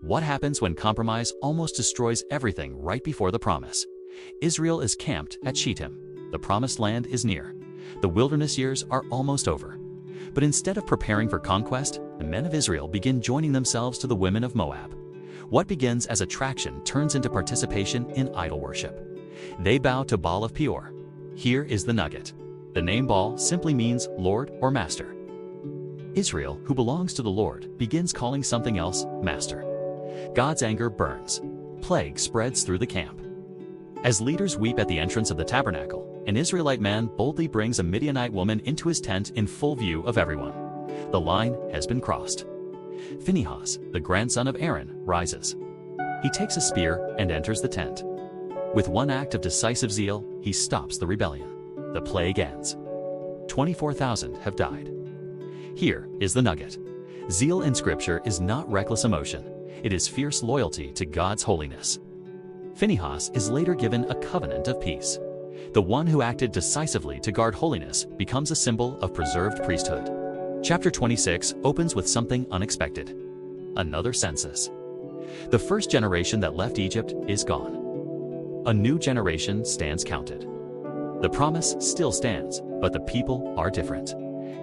What happens when compromise almost destroys everything right before the promise? Israel is camped at Shittim. The promised land is near. The wilderness years are almost over. But instead of preparing for conquest, the men of Israel begin joining themselves to the women of Moab. What begins as attraction turns into participation in idol worship. They bow to Baal of Peor. Here is the nugget. The name Baal simply means Lord or Master. Israel, who belongs to the Lord, begins calling something else Master. God's anger burns. Plague spreads through the camp. As leaders weep at the entrance of the tabernacle, an Israelite man boldly brings a Midianite woman into his tent in full view of everyone. The line has been crossed. Phinehas, the grandson of Aaron, rises. He takes a spear and enters the tent. With one act of decisive zeal, he stops the rebellion. The plague ends. 24,000 have died. Here is the nugget. Zeal in Scripture is not reckless emotion. It is fierce loyalty to God's holiness. Phinehas is later given a covenant of peace. The one who acted decisively to guard holiness becomes a symbol of preserved priesthood. Chapter 26 opens with something unexpected. Another census. The first generation that left Egypt is gone. A new generation stands counted. The promise still stands, but the people are different.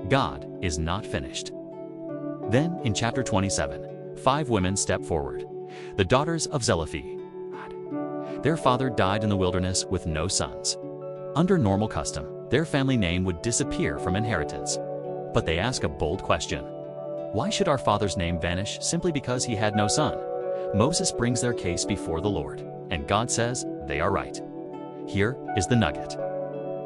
God is not finished. Then, in chapter 27, 5 women step forward, the daughters of Zelophehad. Their father died in the wilderness with no sons. Under normal custom, their family name would disappear from inheritance. But they ask a bold question. Why should our father's name vanish simply because he had no son? Moses brings their case before the Lord, and God says they are right. Here is the nugget.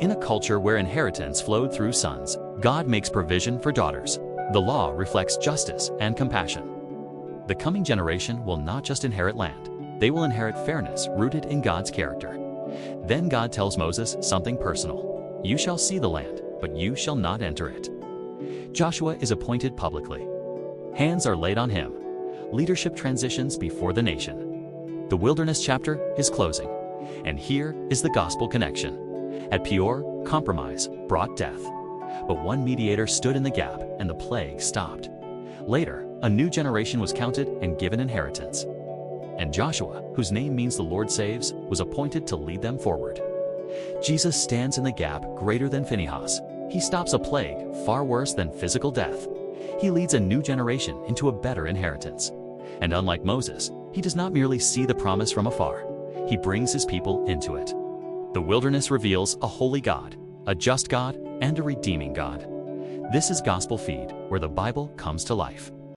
In a culture where inheritance flowed through sons, God makes provision for daughters. The law reflects justice and compassion. The coming generation will not just inherit land. They will inherit fairness rooted in God's character. Then God tells Moses something personal. You shall see the land, but you shall not enter it. Joshua is appointed publicly. Hands are laid on him. Leadership transitions before the nation. The wilderness chapter is closing. And here is the gospel connection. At Peor, compromise brought death. But one mediator stood in the gap, and the plague stopped. Later, a new generation was counted and given inheritance. And Joshua, whose name means the Lord saves, was appointed to lead them forward. Jesus stands in the gap greater than Phinehas. He stops a plague far worse than physical death. He leads a new generation into a better inheritance. And unlike Moses, he does not merely see the promise from afar. He brings his people into it. The wilderness reveals a holy God, a just God, and a redeeming God. This is Gospel Feed, where the Bible comes to life.